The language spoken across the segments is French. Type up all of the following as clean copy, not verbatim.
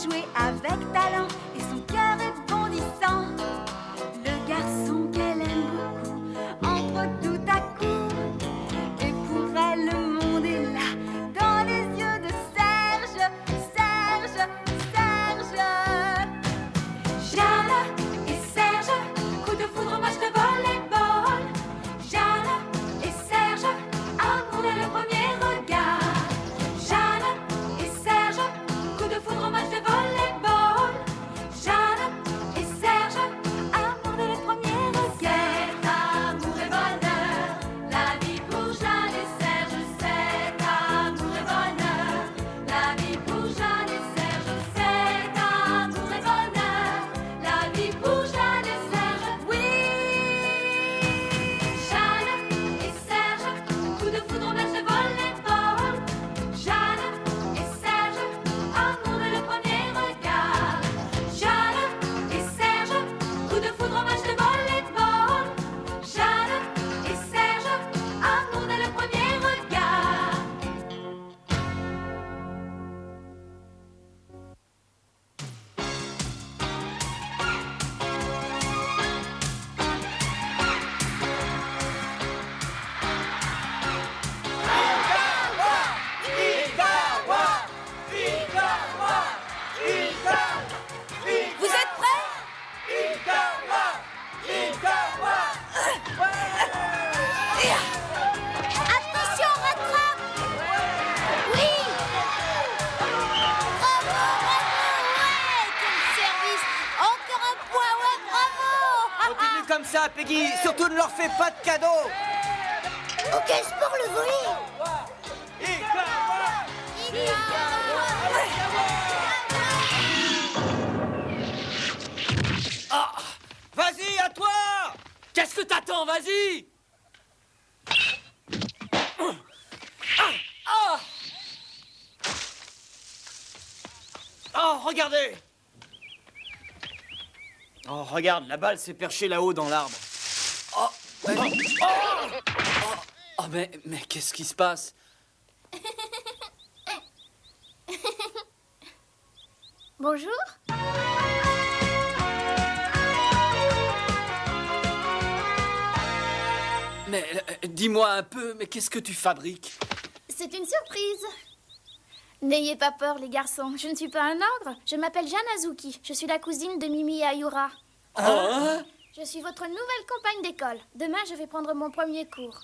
jouer avec talent et son cœur est bondissant. Le garçon qu'elle aime beaucoup entre tout à coup. Et pour elle, le monde est là, dans les yeux de Serge, Serge, Serge. Jeanne et Serge, coup de foudre, match de volleyball. Jeanne et Serge, amour dès le premier regard. Jeanne et Serge, coup de foudre, match de volleyball. Jeanne et Serge, amour dès le premier regard. C'est amour et bonheur, la vie pour Jeanne et Serge. C'est amour et bonheur, la vie pour Jeanne et Serge. C'est amour et bonheur, la vie pour Jeanne et Serge. Oui, Jeanne et Serge, coup de foudre, match de volleyball. Jeanne et Serge, amour dès le premier regard. Jeanne et Serge, coup de foudre, match de volleyball. Jeanne et Serge, amour dès le premier regard. Vous êtes prêts? Attention, rattrape! Oui! Bravo, bravo! Ouais! Quel service! Encore un point, ouais, bravo! Continue comme ça, Peggy. Surtout ne leur fais pas de cadeaux. Auquel sport le volley? Ah, vas-y, à toi. Qu'est-ce que t'attends? Vas-y! Oh, regardez. Oh, regarde, la balle s'est perchée là-haut dans l'arbre. Oh, mais qu'est-ce qui se passe? Bonjour. Mais dis-moi un peu, mais qu'est-ce que tu fabriques? C'est une surprise. N'ayez pas peur, les garçons. Je ne suis pas un ogre. Je m'appelle Jeanne Azuki. Je suis la cousine de Mimi et Ayura. Hein? Je suis votre nouvelle compagne d'école. Demain, je vais prendre mon premier cours.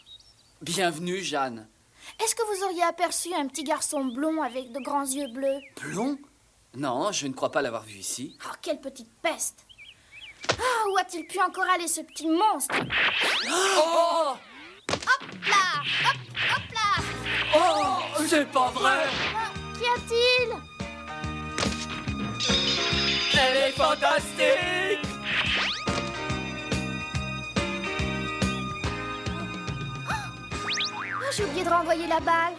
Bienvenue, Jeanne. Est-ce que vous auriez aperçu un petit garçon blond avec de grands yeux bleus? Blond? Non, je ne crois pas l'avoir vu ici. Oh, quelle petite peste! Ah, où a-t-il pu encore aller, ce petit monstre? Oh! Hop là! Hop, hop là! Oh! C'est pas vrai! Qu'y a-t-il? Elle est fantastique! Oh, j'ai oublié de renvoyer la balle.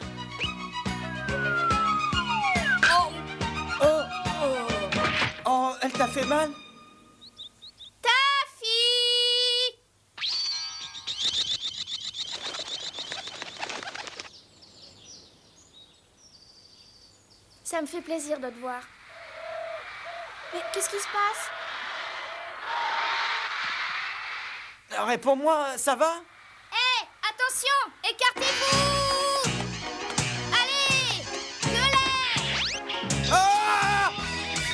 Oh, elle t'a fait mal? Taffy! Ça me fait plaisir de te voir. Mais qu'est-ce qui se passe? Réponds-moi, ça va? Hé, attention! Écartez-vous! Allez! Gueulez! Ah!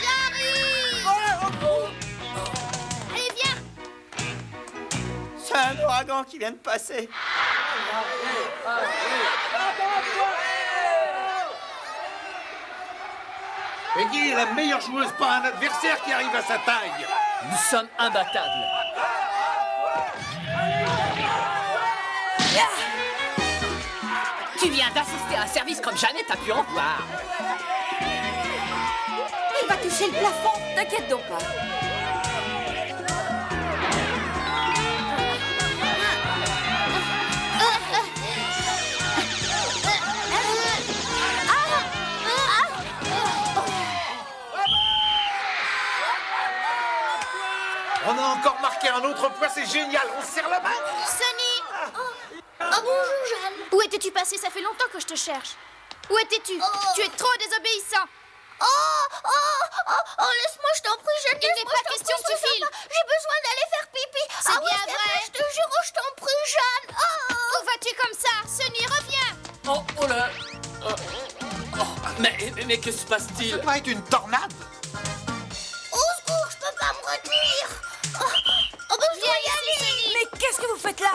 J'arrive! Allez, viens! C'est un ouragan qui vient de passer. Peggy est la meilleure joueuse, pas un adversaire qui arrive à sa taille. Nous sommes imbattables. Tu viens d'assister à un service comme jamais t'as pu en voir. Il va toucher le plafond. T'inquiète donc pas. On a encore marqué un autre point, c'est génial. On se serre la main. Sonny! Oh, bonjour, Jeanne. Où étais-tu passé? Ça fait longtemps que je te cherche. Où étais-tu? Tu es trop désobéissant. Laisse-moi, je t'en prie, Jeanne. Il n'est pas question que tu files. J'ai besoin d'aller faire pipi. C'est bien vrai. Je te jure, je t'en prie, Jeanne. Où vas-tu comme ça? Sunny, reviens. Oh, oh là. Mais que se passe-t-il? Ça doit être une tornade. Au secours, je peux pas me retenir. Je dois y aller. Mais qu'est-ce que vous faites là?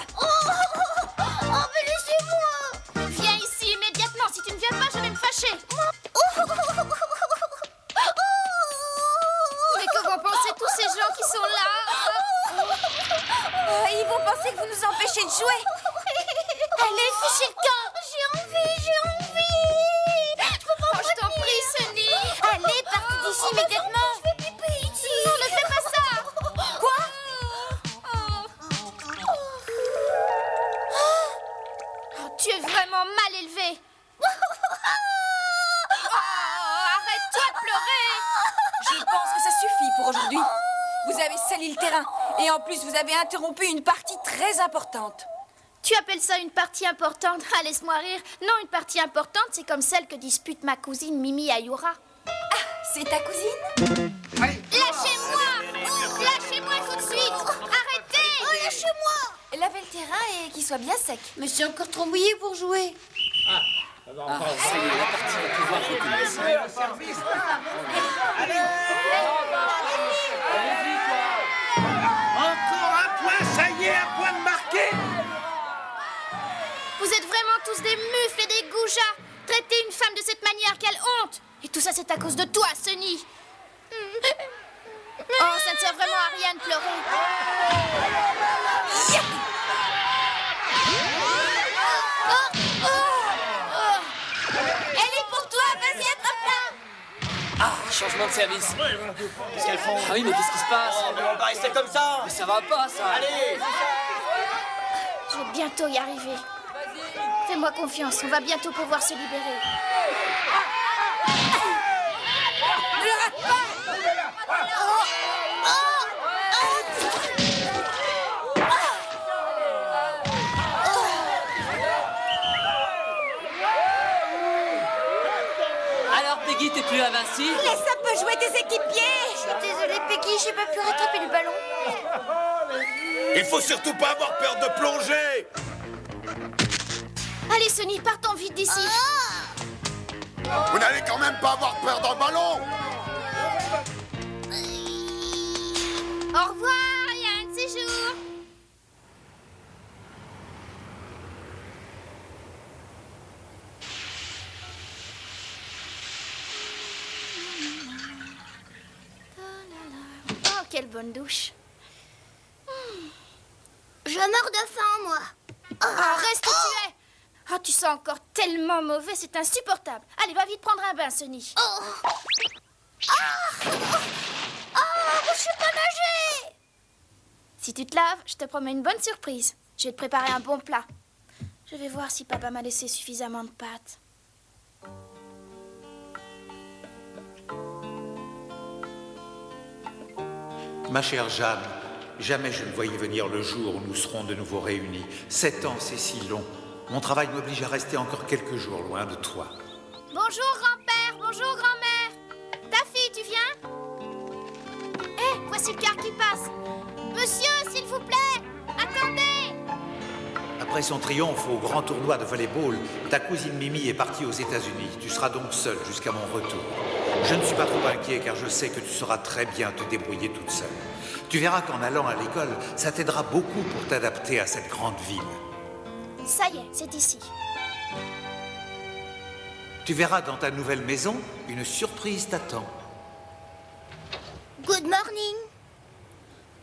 Mais laissez-moi. Viens ici immédiatement. Si tu ne viens pas, je vais me fâcher. Mais que vont penser tous ces gens qui sont là? Ils vont penser que vous nous empêchez de jouer. Allez, fichez le camp. J'ai envie. Je peux pas me Je t'en retenir. prie, Sunny. Allez, partez d'ici immédiatement. Je fais pipi ici. Non, ne fais pas ça. Quoi? Tu es vraiment mal élevé. Arrête-toi de pleurer. Je pense que ça suffit pour aujourd'hui. Vous avez sali le terrain. Et en plus, vous avez interrompu une partie très importante. Tu appelles ça une partie importante? Ah, laisse-moi rire. Non, une partie importante, c'est comme celle que dispute ma cousine Mimi Ayura. C'est ta cousine? Lâchez-moi! Lâchez-moi tout de suite! Arrêtez! Lâchez-moi! Lavez le terrain et qu'il soit bien sec. Mais c'est encore trop mouillé pour jouer. Ah, ça y est, la partie va pouvoir recommencer. Encore un point, ça y est, un point de marqué. Vous êtes vraiment tous des mufles et des goujats. Traiter une femme de cette manière, quelle honte! Et tout ça, c'est à cause de toi, Sunny. Oh, ça ne sert vraiment à rien de pleurer. Elle est pour toi, vas-y, attrape-la. Ah, changement de service. Qu'est-ce qu'elles font? Ah oui, mais qu'est-ce qui se passe? On va pas rester comme ça. Mais ça va pas, ça. Allez. Je vais bientôt y arriver. Fais-moi confiance, on va bientôt pouvoir se libérer. Ne le rate pas. Alors, Peggy, t'es plus invincible? Laisse un peu jouer tes équipiers. Désolée, Peggy, j'ai pas pu rattraper le ballon. Il faut surtout pas avoir peur de plonger. Allez, Sunny, partons vite d'ici. Vous n'allez quand même pas avoir peur d'un ballon. Au revoir, il y a un de ces jours. Oh, quelle bonne douche. Je meurs de faim, moi. Reste où tu es. Oh, tu sens encore tellement mauvais, c'est insupportable. Allez, va vite prendre un bain, Sunny. Je sais pas nager. Si tu te laves, je te promets une bonne surprise. Je vais te préparer un bon plat. Je vais voir si papa m'a laissé suffisamment de pâtes. Ma chère Jeanne, jamais je ne voyais venir le jour où nous serons de nouveau réunis. 7 ans, c'est si long. Mon travail m'oblige à rester encore quelques jours loin de toi. Bonjour, grand-père. Bonjour, grand-mère. Ta fille, tu viens? Voici le car qui passe. Monsieur, s'il vous plaît, attendez. Après son triomphe au grand tournoi de volleyball, ta cousine Mimi est partie aux États-Unis. Tu seras donc seule jusqu'à mon retour. Je ne suis pas trop inquiet car je sais que tu sauras très bien te débrouiller toute seule. Tu verras qu'en allant à l'école, ça t'aidera beaucoup pour t'adapter à cette grande ville. Ça y est, c'est ici. Tu verras dans ta nouvelle maison, une surprise t'attend. Good morning.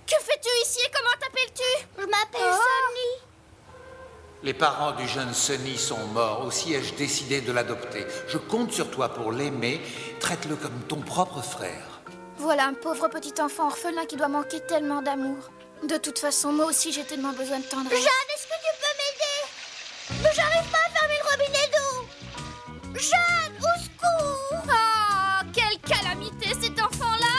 Que fais-tu ici et comment t'appelles-tu? Je m'appelle Sunny. Les parents du jeune Sunny sont morts, aussi ai-je décidé de l'adopter. Je compte sur toi pour l'aimer, traite-le comme ton propre frère. Voilà un pauvre petit enfant orphelin qui doit manquer tellement d'amour. De toute façon, moi aussi j'ai tellement besoin de tendresse. Jeanne, est-ce que tu peux m'aider? J'arrive pas à fermer le robinet d'eau. Jeanne, au secours! Oh, quelle calamité cet enfant-là!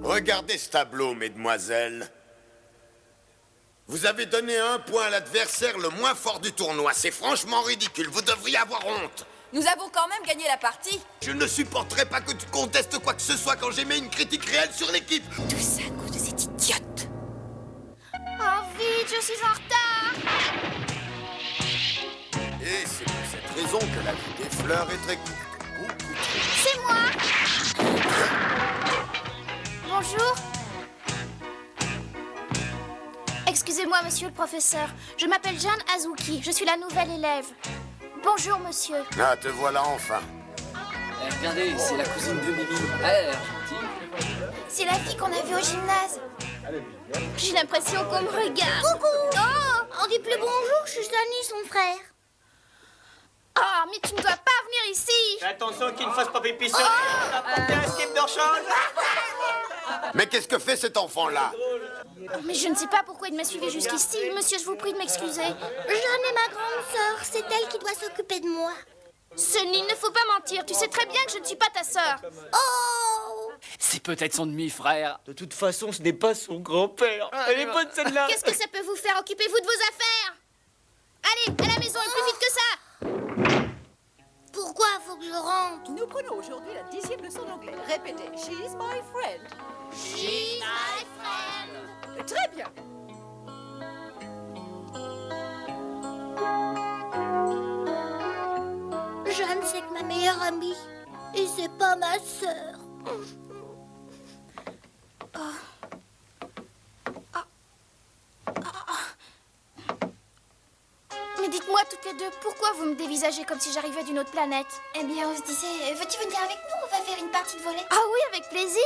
Regardez ce tableau, mesdemoiselles. Vous avez donné 1 point à l'adversaire le moins fort du tournoi. C'est franchement ridicule. Vous devriez avoir honte. Nous avons quand même gagné la partie. Je ne supporterai pas que tu contestes quoi que ce soit quand j'émets une critique réelle sur l'équipe. Tout ça à cause de cette idiote. Oh, vite, je suis en retard. Et c'est pour cette raison que la vie des fleurs est très courte. Beaucoup trop. C'est moi. Bonjour. Excusez-moi, monsieur le professeur. Je m'appelle Jeanne Azuki. Je suis la nouvelle élève. Bonjour, monsieur. Ah, te voilà enfin. Regardez, c'est la cousine de Mimi. Elle a l'air gentille. C'est la fille qu'on a vue au gymnase. J'ai l'impression qu'on me regarde. Coucou. Oh, on dit plus bonjour, je suis Sunny, son frère. Oh, mais tu ne dois pas venir ici. Fais attention qu'il ne fasse pas pipi sur lui. On va porter un slip de rechange. Mais qu'est-ce que fait cet enfant-là? Mais je ne sais pas pourquoi il m'a suivi jusqu'ici. Monsieur, je vous prie de m'excuser. Jeanne est ma grande sœur. C'est elle qui doit s'occuper de moi. Sunny, il ne faut pas mentir. Tu sais très bien que je ne suis pas ta sœur. Oh! C'est peut-être son demi-frère. De toute façon, ce n'est pas son grand-père. Elle est bonne celle-là. Qu'est-ce que ça peut vous faire? Occupez-vous de vos affaires. Allez, à la maison, et plus vite que ça. Pourquoi faut que je rentre? Nous prenons aujourd'hui la 10e leçon d'anglais. Répétez. She's my friend. She's my friend. Très bien. Jeanne, c'est que ma meilleure amie. Et c'est pas ma sœur. Mais dites-moi toutes les deux, pourquoi vous me dévisagez comme si j'arrivais d'une autre planète? Eh bien, on se disait, veux-tu venir avec nous? On va faire une partie de volley. Ah oui, avec plaisir.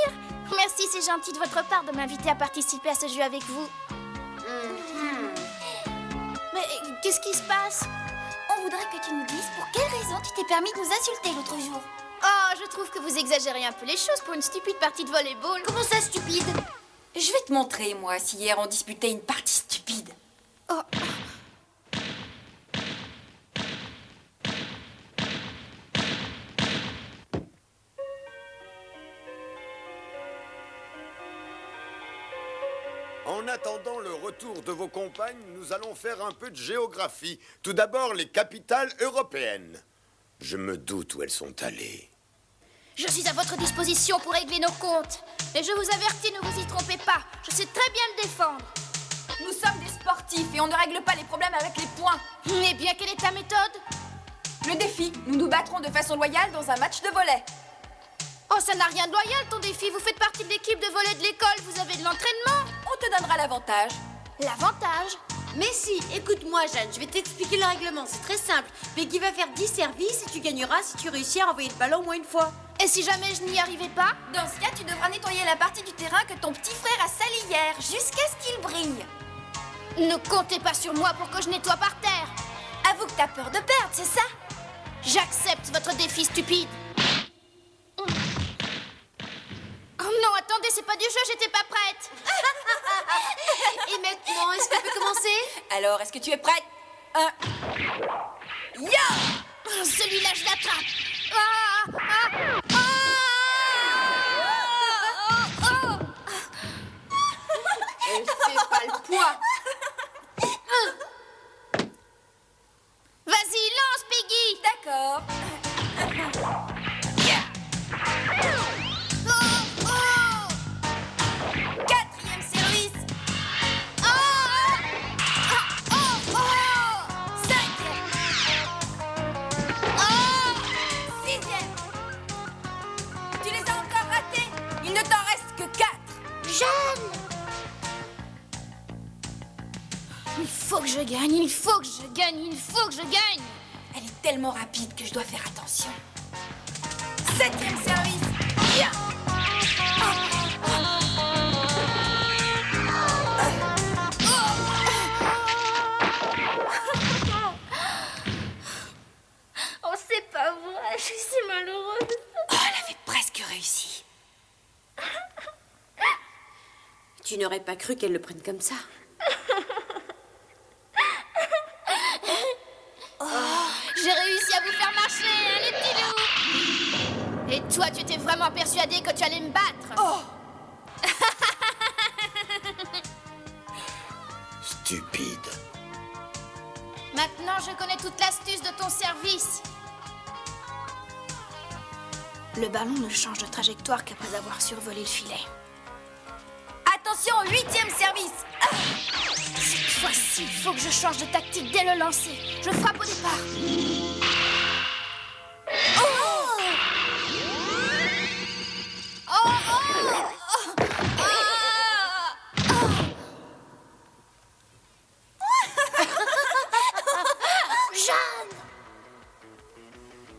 Merci, c'est gentil de votre part de m'inviter à participer à ce jeu avec vous. Mais qu'est-ce qui se passe? On voudrait que tu nous dises pour quelle raison tu t'es permis de nous insulter l'autre jour. Oh, je trouve que vous exagérez un peu les choses pour une stupide partie de volleyball. Comment ça, stupide? Je vais te montrer, moi, si hier on disputait une partie stupide. Oh. En attendant le retour de vos compagnes, nous allons faire un peu de géographie. Tout d'abord, les capitales européennes. Je me doute où elles sont allées. Je suis à votre disposition pour régler nos comptes. Mais je vous avertis, ne vous y trompez pas. Je sais très bien me défendre. Nous sommes des sportifs et on ne règle pas les problèmes avec les points. Eh bien, quelle est ta méthode? Le défi, nous nous battrons de façon loyale dans un match de volley. Oh, ça n'a rien de loyal, ton défi. Vous faites partie de l'équipe de volley de l'école. Vous avez de l'entraînement. On te donnera l'avantage. L'avantage? Mais si, écoute-moi Jeanne, je vais t'expliquer le règlement, c'est très simple. Peggy va faire 10 services et tu gagneras si tu réussis à envoyer le ballon au moins une fois. Et si jamais je n'y arrivais pas? Dans ce cas, tu devras nettoyer la partie du terrain que ton petit frère a sali hier, jusqu'à ce qu'il brille. Ne comptez pas sur moi pour que je nettoie par terre. Avoue que t'as peur de perdre, c'est ça? J'accepte votre défi stupide. Oh non, attendez, c'est pas du jeu, j'étais pas prête. Et maintenant, est-ce qu'on peut commencer? Alors, est-ce que tu es prête? Ya! Celui-là, je l'attrape. Ah, ah, ah, ah, Elle fait pas le poids. Vas-y, lance, Peggy. D'accord. Quatrième service. Cinquième. Sixième. Tu les as encore ratés. Il ne t'en reste que 4. Jeanne! Il faut que je gagne, il faut que je gagne, il faut que je gagne. Elle est tellement rapide que je dois faire attention. Septième service. Bien. Oh, c'est pas vrai, je suis malheureuse. Oh, elle avait presque réussi. Tu n'aurais pas cru qu'elle le prenne comme ça. J'ai réussi à vous faire marcher, hein, les petits loups. Et toi, tu étais vraiment persuadé que tu allais me battre? Oh! stupide. Maintenant, je connais toute l'astuce de ton service. Le ballon ne change de trajectoire qu'après avoir survolé le filet. Attention, 8e service. Cette fois-ci, il faut que je change de tactique dès le lancer. Je frappe au départ. Jeanne!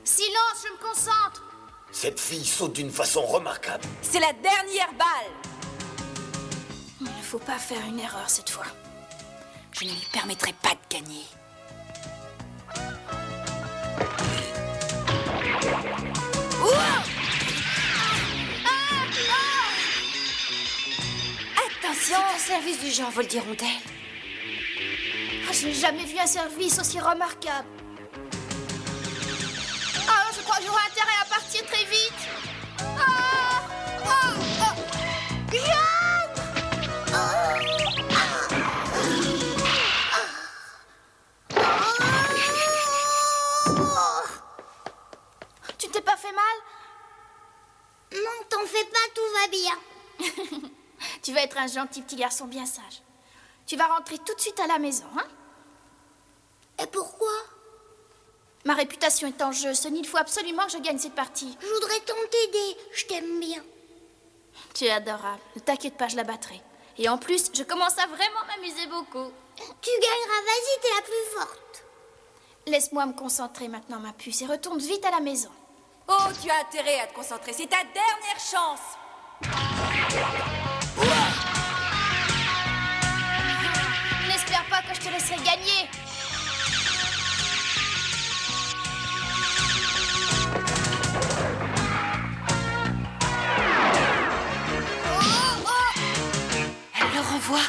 Silence, je me concentre. Cette fille saute d'une façon remarquable. C'est la dernière balle. Il ne faut pas faire une erreur cette fois. Je ne lui permettrai pas de gagner. Attention, C'est un service du genre vol d'hirondelle. Ah, je n'ai jamais vu un service aussi remarquable. Ah, je crois que j'aurai intérêt à partir très vite. Tu t'es pas fait mal? Non, t'en fais pas, tout va bien. Tu vas être un gentil petit garçon bien sage. Tu vas rentrer tout de suite à la maison, hein? Et pourquoi? Ma réputation est en jeu, Sonny, il faut absolument que je gagne cette partie. Je voudrais tant t'aider, je t'aime bien. Tu es adorable, ne t'inquiète pas, je la battrai. Et en plus, je commence à vraiment m'amuser beaucoup. Tu gagneras, vas-y, t'es la plus forte. Laisse-moi me concentrer maintenant, ma puce, et retourne vite à la maison. oh, tu as intérêt à te concentrer. C'est ta dernière chance. N'espère pas que je te laisserai gagner. Elle le renvoie.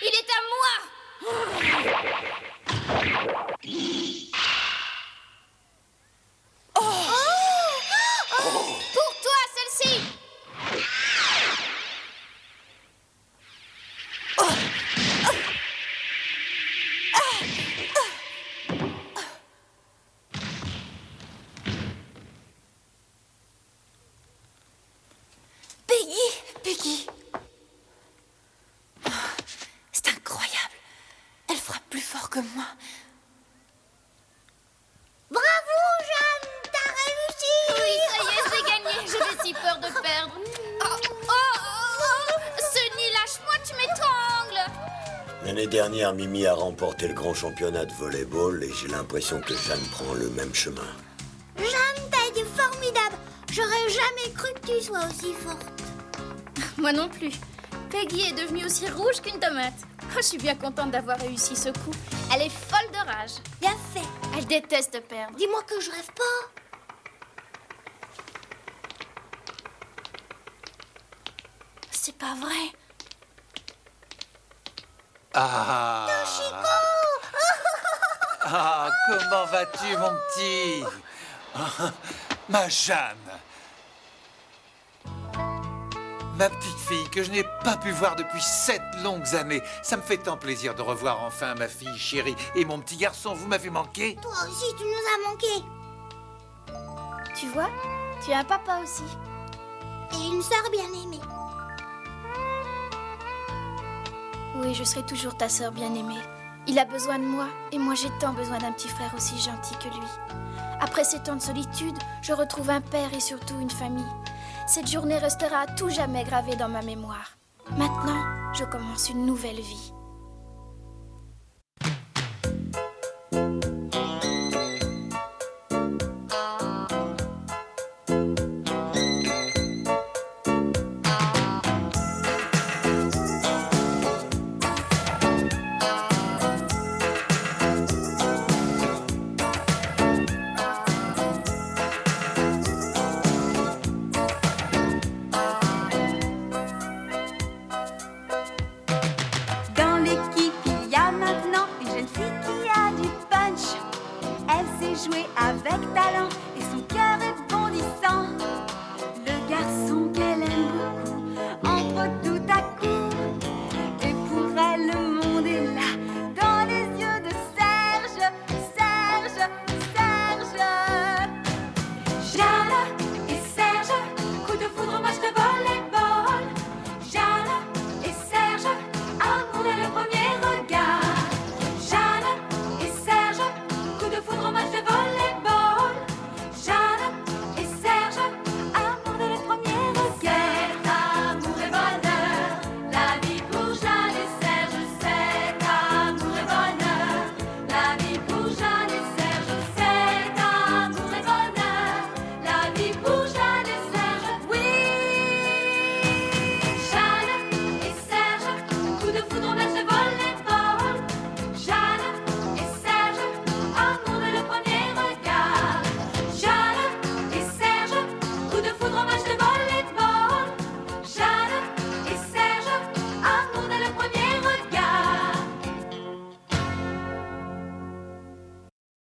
Il est à moi. Pour toi, celle-ci. Peggy. Oh, c'est incroyable. Elle frappe plus fort que moi. Bravo, Jeanne, t'as réussi. Oui, ça y est, j'ai gagné. J'avais si peur de perdre. Sonny, lâche-moi, tu m'étrangles. L'année dernière, Mimi a remporté le grand championnat de volleyball et j'ai l'impression que Jeanne prend le même chemin. Jeanne, t'as été formidable. J'aurais jamais cru que tu sois aussi forte. Moi non plus. Peggy est devenue aussi rouge qu'une tomate. Oh, je suis bien contente d'avoir réussi ce coup. Elle est folle de rage. Bien fait. Elle déteste perdre. Dis-moi que je rêve pas. C'est pas vrai. Ah, ah, comment vas-tu, mon petit? Ah, ma Jeanne. Ma petite fille que je n'ai pas pu voir depuis 7 longues années. Ça me fait tant plaisir de revoir enfin ma fille chérie. Et mon petit garçon, vous m'avez manqué? Toi aussi, tu nous as manqué. Tu vois, tu as un papa aussi. Et une sœur bien aimée. Oui, je serai toujours ta sœur bien-aimée. Il a besoin de moi, et moi j'ai tant besoin d'un petit frère aussi gentil que lui. Après ces temps de solitude, je retrouve un père et surtout une famille. Cette journée restera à tout jamais gravée dans ma mémoire. Maintenant, je commence une nouvelle vie.